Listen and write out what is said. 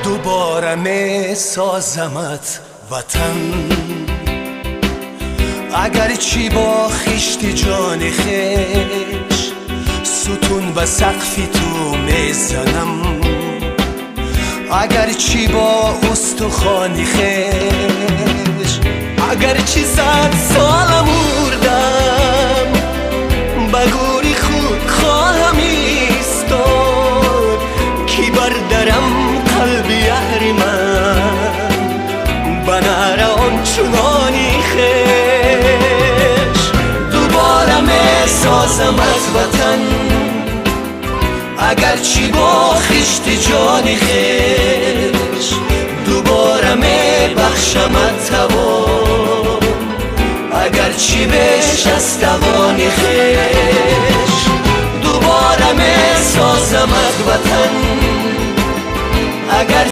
دوباره می سازمت وطن، اگر چی با خشت جان خیش ستون و سقفی تو میزنم، اگر چی با استخوانی خیش، اگر چی 100 سال مردم بگوری خود خواهم ایستاد، کی بردرم قلب یار من بناره آنچنانی خیش. دوباره می سازمت وطن، اگر چی با خشت جان خیش، دوباره می بخشمت توان، اگر چی بیش از توان خیش. دوباره می سازمت وطن، اگر